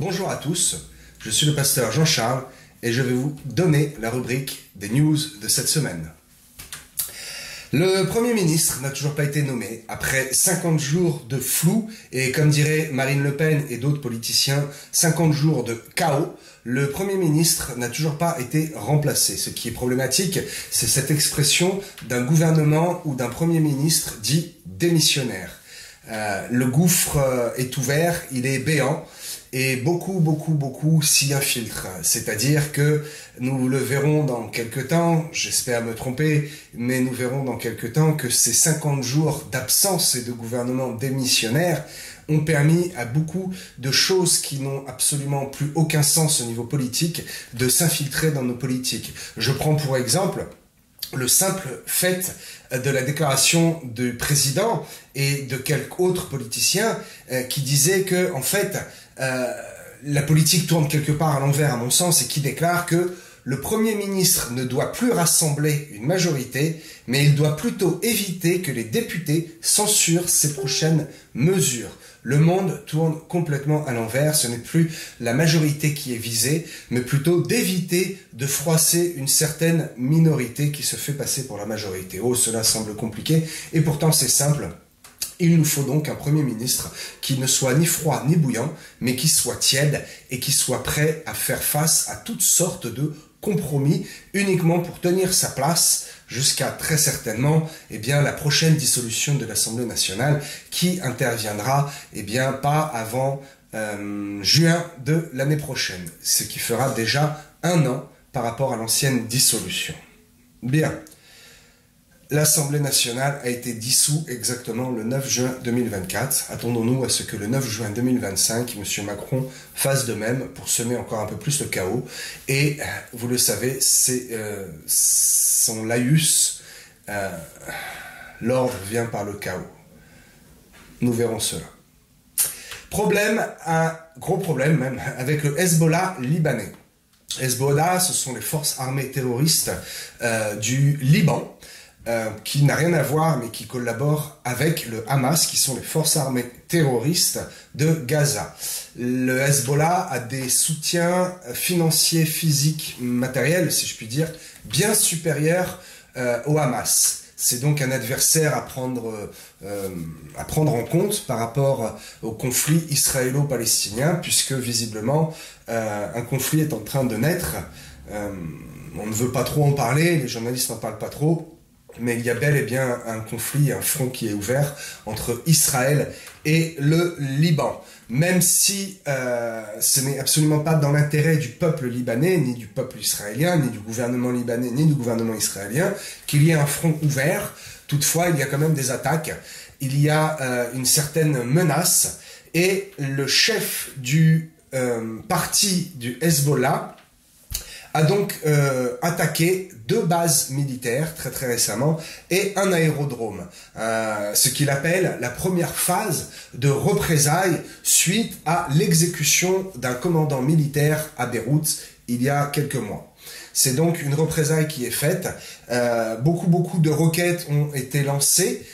Bonjour à tous, je suis le pasteur Jean-Charles et je vais vous donner la rubrique des news de cette semaine. Le Premier ministre n'a toujours pas été nommé. Après 50 jours de flou et comme dirait Marine Le Pen et d'autres politiciens, 50 jours de chaos, le Premier ministre n'a toujours pas été remplacé. Ce qui est problématique, c'est cette expression d'un gouvernement ou d'un Premier ministre dit démissionnaire. Le gouffre est ouvert, il est béant. Et beaucoup s'y infiltrent. C'est-à-dire que nous le verrons dans quelques temps, j'espère me tromper, mais nous verrons dans quelques temps que ces 50 jours d'absence et de gouvernement démissionnaire ont permis à beaucoup de choses qui n'ont absolument plus aucun sens au niveau politique de s'infiltrer dans nos politiques. Je prends pour exemple le simple fait de la déclaration du président et de quelques autres politiciens qui disaient que, en fait, la politique tourne quelque part à l'envers, à mon sens, et qui déclare que le Premier ministre ne doit plus rassembler une majorité, mais il doit plutôt éviter que les députés censurent ses prochaines mesures. Le monde tourne complètement à l'envers, ce n'est plus la majorité qui est visée, mais plutôt d'éviter de froisser une certaine minorité qui se fait passer pour la majorité. Oh, cela semble compliqué, et pourtant c'est simple. Il nous faut donc un Premier ministre qui ne soit ni froid ni bouillant, mais qui soit tiède et qui soit prêt à faire face à toutes sortes de compromis uniquement pour tenir sa place jusqu'à très certainement la prochaine dissolution de l'Assemblée nationale qui interviendra pas avant juin de l'année prochaine, ce qui fera déjà 1 an par rapport à l'ancienne dissolution. Bien. L'Assemblée nationale a été dissoute exactement le 9 juin 2024. Attendons-nous à ce que le 9 juin 2025, M. Macron fasse de même pour semer encore un peu plus le chaos. Et, vous le savez, c'est son laïus. L'ordre vient par le chaos. Nous verrons cela. Problème, un gros problème même, avec le Hezbollah libanais. Hezbollah, ce sont les forces armées terroristes du Liban. Qui n'a rien à voir mais qui collabore avec le Hamas, qui sont les forces armées terroristes de Gaza. Le Hezbollah a des soutiens financiers, physiques, matériels, si je puis dire, bien supérieurs au Hamas. C'est donc un adversaire à prendre en compte par rapport au conflit israélo-palestinien, puisque visiblement un conflit est en train de naître. On ne veut pas trop en parler, les journalistes n'en parlent pas trop. Mais il y a bel et bien un conflit, un front qui est ouvert entre Israël et le Liban. Même si ce n'est absolument pas dans l'intérêt du peuple libanais, ni du peuple israélien, ni du gouvernement libanais, ni du gouvernement israélien, qu'il y ait un front ouvert, toutefois il y a quand même des attaques, il y a une certaine menace, et le chef du parti du Hezbollah a donc attaqué 2 bases militaires très récemment et un aérodrome. Ce qu'il appelle la première phase de représailles suite à l'exécution d'un commandant militaire à Beyrouth il y a quelques mois. C'est donc une représaille qui est faite. Beaucoup de roquettes ont été lancées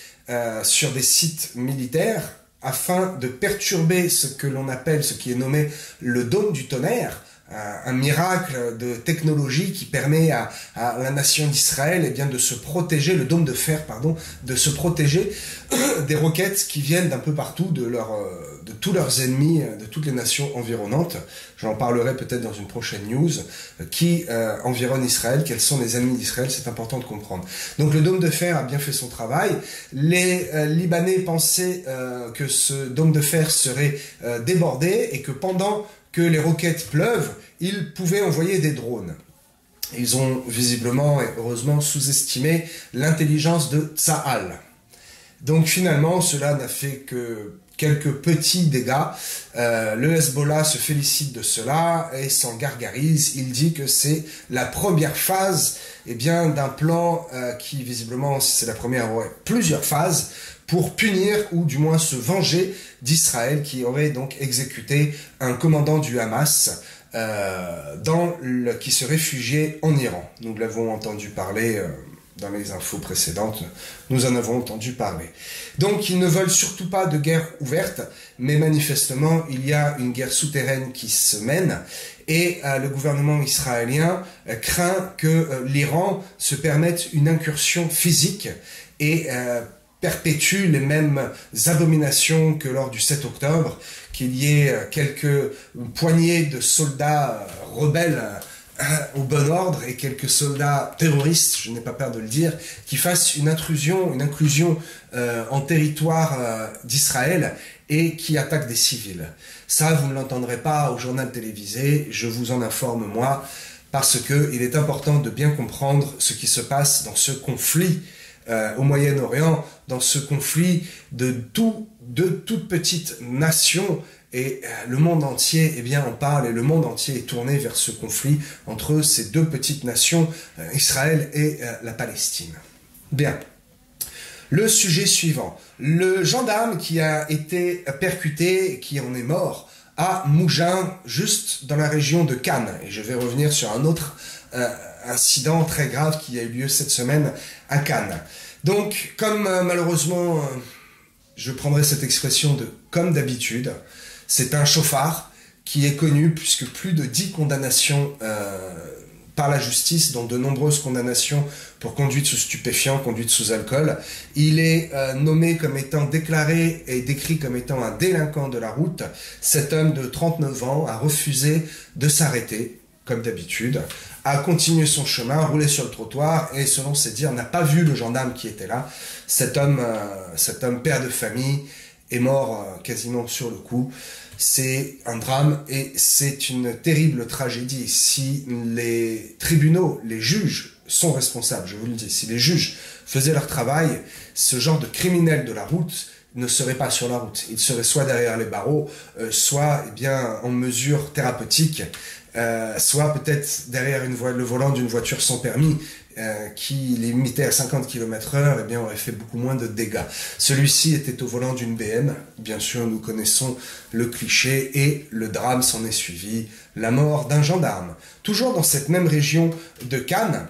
sur des sites militaires afin de perturber ce que l'on appelle, ce qui est nommé le dôme du tonnerre, un miracle de technologie qui permet à la nation d'Israël de se protéger, le dôme de fer, pardon, de se protéger des roquettes qui viennent d'un peu partout, de tous leurs ennemis, de toutes les nations environnantes. J'en parlerai peut-être dans une prochaine news, qui environne Israël, quels sont les ennemis d'Israël, c'est important de comprendre. Donc le dôme de fer a bien fait son travail. Les Libanais pensaient que ce dôme de fer serait débordé et que pendant que les roquettes pleuvent, ils pouvaient envoyer des drones. Ils ont visiblement et heureusement sous-estimé l'intelligence de Tsahal. Donc finalement, cela n'a fait que quelques petits dégâts. Le Hezbollah se félicite de cela et s'en gargarise. Il dit que c'est la première phase d'un plan qui visiblement, si c'est la première, aurait plusieurs phases pour punir ou du moins se venger d'Israël qui aurait donc exécuté un commandant du Hamas qui se réfugiait en Iran. Nous l'avons entendu parler dans les infos précédentes, nous en avons entendu parler. Donc ils ne veulent surtout pas de guerre ouverte, mais manifestement il y a une guerre souterraine qui se mène, et le gouvernement israélien craint que l'Iran se permette une incursion physique et perpétue les mêmes abominations que lors du 7 octobre, qu'il y ait quelques poignées de soldats rebelles au bon ordre et quelques soldats terroristes, je n'ai pas peur de le dire, qui fassent une inclusion en territoire d'Israël et qui attaquent des civils. Ça, vous ne l'entendrez pas au journal télévisé, je vous en informe moi, parce qu'il est important de bien comprendre ce qui se passe dans ce conflit au Moyen-Orient, dans ce conflit de toutes petites nations. Et le monde entier, eh bien, en parle, et le monde entier est tourné vers ce conflit entre ces deux petites nations, Israël et la Palestine. Bien. Le sujet suivant. Le gendarme qui a été percuté et qui en est mort à Mougins, juste dans la région de Cannes. Et je vais revenir sur un autre incident très grave qui a eu lieu cette semaine à Cannes. Donc, comme malheureusement, je prendrai cette expression de « comme d'habitude », c'est un chauffard qui est connu puisque plus de 10 condamnations par la justice, dont de nombreuses condamnations pour conduite sous stupéfiants, conduite sous alcool. Il est nommé comme étant déclaré et décrit comme étant un délinquant de la route. Cet homme de 39 ans a refusé de s'arrêter, comme d'habitude, a continué son chemin, roulé sur le trottoir et, selon ses dires, n'a pas vu le gendarme qui était là. Cet homme père de famille, est mort quasiment sur le coup. C'est un drame et c'est une terrible tragédie. Si les tribunaux, les juges sont responsables, je vous le dis, si les juges faisaient leur travail, ce genre de criminel de la route ne serait pas sur la route. Il serait soit derrière les barreaux, soit eh bien, en mesure thérapeutique, soit peut-être derrière le volant d'une voiture sans permis, qui limitait à 50 km/h, eh bien, aurait fait beaucoup moins de dégâts. Celui-ci était au volant d'une BM. Bien sûr, nous connaissons le cliché et le drame s'en est suivi, la mort d'un gendarme. Toujours dans cette même région de Cannes,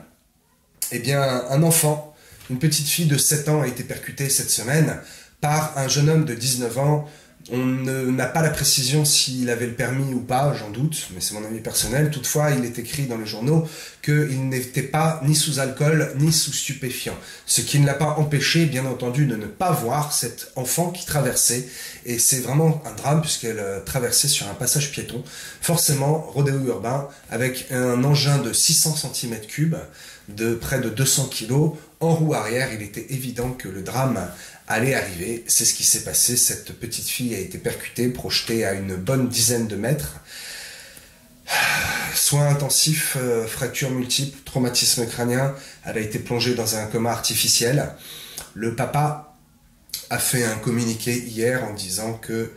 eh bien, un enfant, une petite fille de 7 ans a été percutée cette semaine par un jeune homme de 19 ans. On n'a pas la précision s'il avait le permis ou pas, j'en doute, mais c'est mon avis personnel. Toutefois, il est écrit dans les journaux qu'il n'était pas ni sous alcool, ni sous stupéfiant. Ce qui ne l'a pas empêché, bien entendu, de ne pas voir cet enfant qui traversait. Et c'est vraiment un drame puisqu'elle traversait sur un passage piéton. Forcément, rodéo urbain, avec un engin de 600 cm3, de près de 200 kg, en roue arrière. Il était évident que le drame allait arriver. C'est ce qui s'est passé. Cette petite fille a été percutée, projetée à une bonne dizaine de mètres. Soins intensifs, fractures multiples, traumatisme crânien. Elle a été plongée dans un coma artificiel. Le papa a fait un communiqué hier en disant que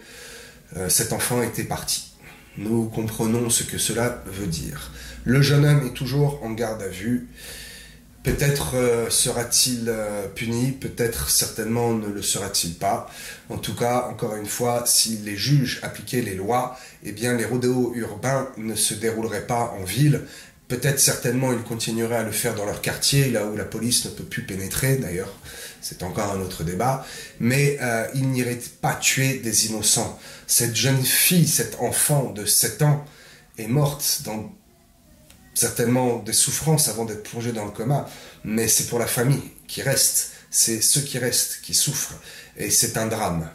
cet enfant était parti. Nous comprenons ce que cela veut dire. Le jeune homme est toujours en garde à vue. Peut-être sera-t-il puni, peut-être certainement ne le sera-t-il pas. En tout cas, encore une fois, si les juges appliquaient les lois, eh bien les rodéos urbains ne se dérouleraient pas en ville. Peut-être certainement ils continueraient à le faire dans leur quartier, là où la police ne peut plus pénétrer, d'ailleurs, c'est encore un autre débat. Mais ils n'iraient pas tuer des innocents. Cette jeune fille, cet enfant de 7 ans est morte dans certainement des souffrances avant d'être plongé dans le coma, mais c'est pour la famille qui reste, c'est ceux qui restent qui souffrent, et c'est un drame.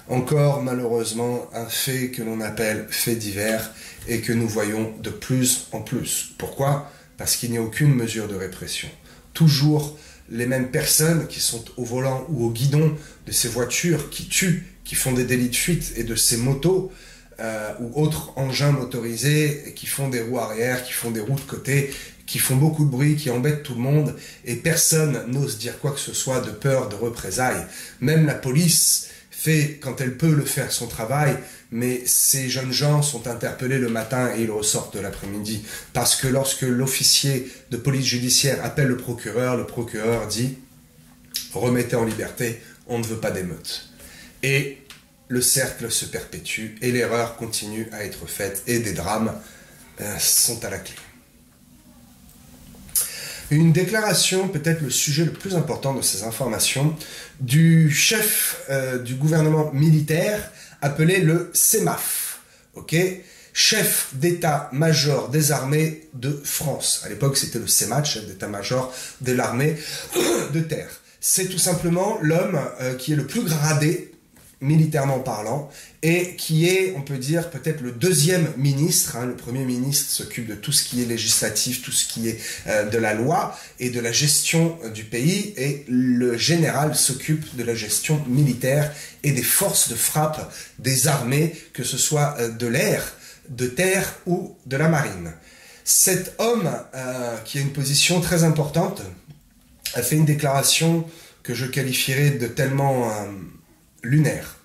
Encore malheureusement un fait que l'on appelle fait divers et que nous voyons de plus en plus. Pourquoi? Parce qu'il n'y a aucune mesure de répression. Toujours les mêmes personnes qui sont au volant ou au guidon de ces voitures qui tuent, qui font des délits de fuite, et de ces motos ou autres engins motorisés qui font des roues arrière, qui font des roues de côté, qui font beaucoup de bruit, qui embêtent tout le monde, et personne n'ose dire quoi que ce soit de peur de représailles. Même la police fait, quand elle peut, le faire son travail, mais ces jeunes gens sont interpellés le matin et ils ressortent de l'après-midi. Parce que lorsque l'officier de police judiciaire appelle le procureur dit « remettez en liberté, on ne veut pas d'émeute ». Et le cercle se perpétue et l'erreur continue à être faite et des drames sont à la clé. une déclaration, peut-être le sujet le plus important de ces informations, du chef du gouvernement militaire appelé le CEMAF, ok, chef d'état-major des armées de France. À l'époque, c'était le CEMAT, chef d'état-major de l'armée de terre. C'est tout simplement l'homme qui est le plus gradé, militairement parlant, et qui est, on peut dire, peut-être le deuxième ministre. Le premier ministre s'occupe de tout ce qui est législatif, tout ce qui est de la loi et de la gestion du pays, et le général s'occupe de la gestion militaire et des forces de frappe des armées, que ce soit de l'air, de terre ou de la marine. Cet homme, qui a une position très importante, a fait une déclaration que je qualifierais de tellement lunaire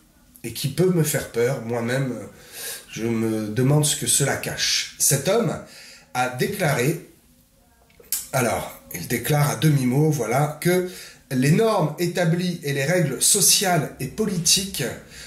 et qui peut me faire peur. Moi-même, je me demande ce que cela cache. Cet homme a déclaré, alors, il déclare à demi-mot, voilà, que les normes établies et les règles sociales et politiques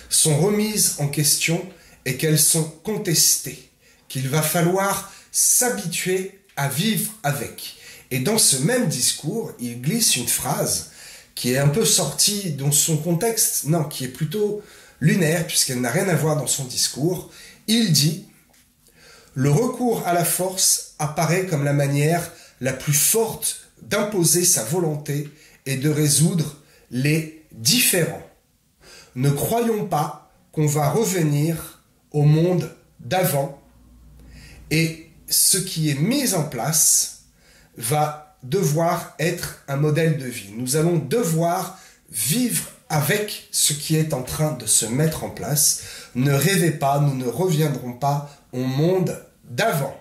sont remises en question et qu'elles sont contestées, qu'il va falloir s'habituer à vivre avec. Et dans ce même discours, il glisse une phrase qui est un peu sortie dans son contexte, non, qui est plutôt lunaire, puisqu'elle n'a rien à voir dans son discours. Il dit « Le recours à la force apparaît comme la manière la plus forte d'imposer sa volonté et de résoudre les différends. Ne croyons pas qu'on va revenir au monde d'avant, et ce qui est mis en place va devoir être un modèle de vie. Nous allons devoir vivre avec ce qui est en train de se mettre en place. Ne rêvez pas, nous ne reviendrons pas au monde d'avant. »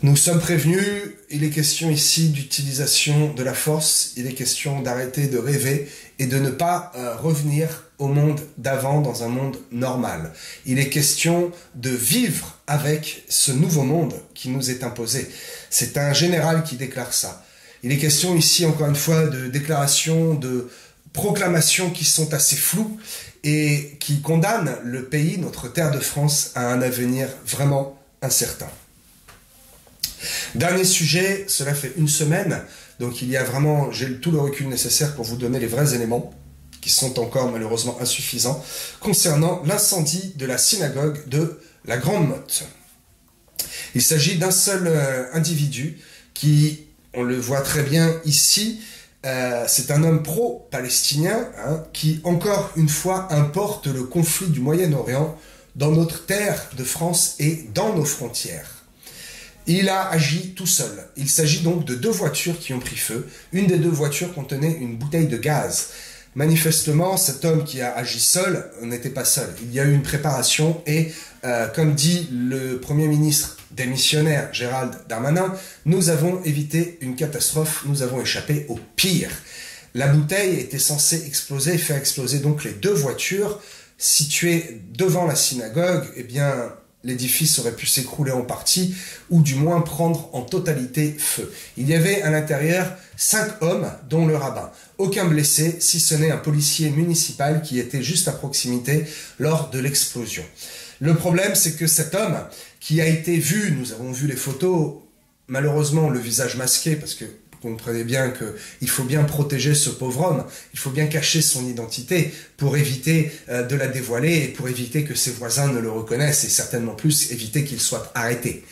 Nous sommes prévenus, il est question ici d'utilisation de la force, il est question d'arrêter de rêver et de ne pas revenir au monde d'avant dans un monde normal. Il est question de vivre avec ce nouveau monde qui nous est imposé. C'est un général qui déclare ça. Il est question ici, encore une fois, de déclarations, de proclamations qui sont assez floues et qui condamnent le pays, notre terre de France, à un avenir vraiment incertain. Dernier sujet, cela fait une semaine, donc il y a vraiment, j'ai tout le recul nécessaire pour vous donner les vrais éléments, qui sont encore malheureusement insuffisants, concernant l'incendie de la synagogue de la Grande Motte. Il s'agit d'un seul individu qui, on le voit très bien ici, c'est un homme pro-palestinien qui, encore une fois, importe le conflit du Moyen-Orient dans notre terre de France et dans nos frontières. Il a agi tout seul. Il s'agit donc de deux voitures qui ont pris feu. Une des deux voitures contenait une bouteille de gaz. Manifestement, cet homme qui a agi seul n'était pas seul. Il y a eu une préparation et, comme dit le Premier ministre démissionnaire Gérald Darmanin, nous avons évité une catastrophe, nous avons échappé au pire. La bouteille était censée exploser, faire exploser donc les deux voitures situées devant la synagogue. Eh bien, l'édifice aurait pu s'écrouler en partie, ou du moins prendre en totalité feu. Il y avait à l'intérieur 5 hommes, dont le rabbin. Aucun blessé, si ce n'est un policier municipal qui était juste à proximité lors de l'explosion. Le problème, c'est que cet homme, qui a été vu, nous avons vu les photos, malheureusement le visage masqué, parce que vous comprenez bien qu'il faut bien protéger ce pauvre homme, il faut bien cacher son identité pour éviter de la dévoiler et pour éviter que ses voisins ne le reconnaissent et certainement plus éviter qu'il soit arrêté.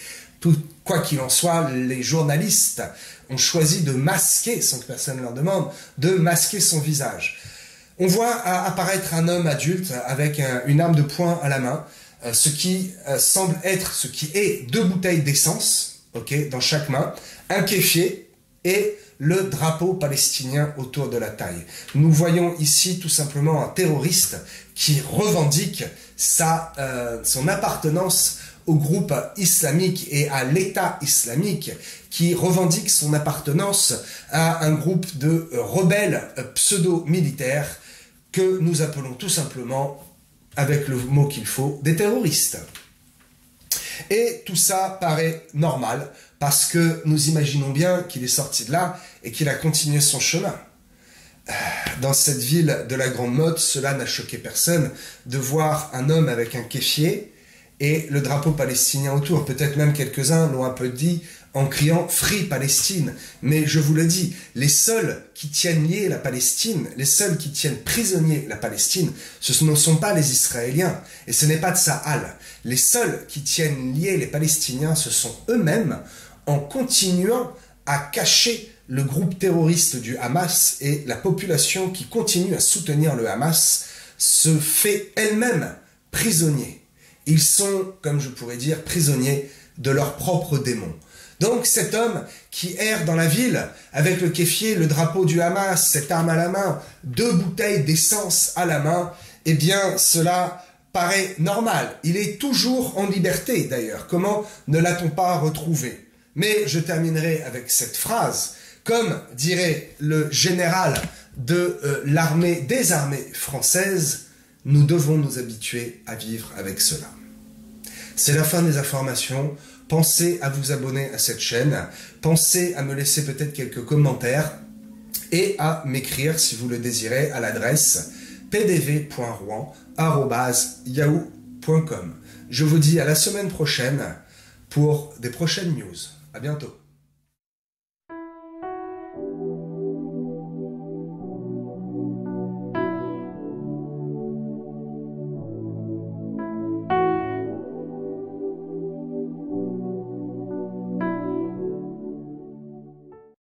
Quoi qu'il en soit, les journalistes ont choisi de masquer, sans que personne ne leur demande, de masquer son visage. On voit apparaître un homme adulte avec une arme de poing à la main, ce qui semble être, ce qui est 2 bouteilles d'essence, dans chaque main, un kéfier, et le drapeau palestinien autour de la taille. Nous voyons ici tout simplement un terroriste qui revendique son appartenance au groupe islamique et à l'État islamique, qui revendique son appartenance à un groupe de rebelles pseudo-militaires que nous appelons tout simplement, avec le mot qu'il faut, des terroristes. Et tout ça paraît normal, parce que nous imaginons bien qu'il est sorti de là et qu'il a continué son chemin. Dans cette ville de la Grande Motte, cela n'a choqué personne de voir un homme avec un kéfier et le drapeau palestinien autour. Peut-être même quelques-uns l'ont un peu dit en criant Free Palestine. Mais je vous le dis, les seuls qui tiennent liés la Palestine, les seuls qui tiennent prisonniers la Palestine, ce ne sont pas les Israéliens, et ce n'est pas de Tsahal. Les seuls qui tiennent liés les Palestiniens, ce sont eux-mêmes, en continuant à cacher le groupe terroriste du Hamas, et la population qui continue à soutenir le Hamas se fait elle-même prisonnier. Ils sont, comme je pourrais dire, prisonniers de leurs propres démons. Donc cet homme qui erre dans la ville avec le kéfier, le drapeau du Hamas, cette arme à la main, 2 bouteilles d'essence à la main, eh bien cela paraît normal. Il est toujours en liberté d'ailleurs. Comment ne l'a-t-on pas retrouvé? Mais je terminerai avec cette phrase. Comme dirait le général de l'armée des armées françaises, nous devons nous habituer à vivre avec cela. C'est la fin des informations. Pensez à vous abonner à cette chaîne. Pensez à me laisser peut-être quelques commentaires et à m'écrire si vous le désirez à l'adresse pdv.rouen@yahoo.com. Je vous dis à la semaine prochaine pour des prochaines news. À bientôt.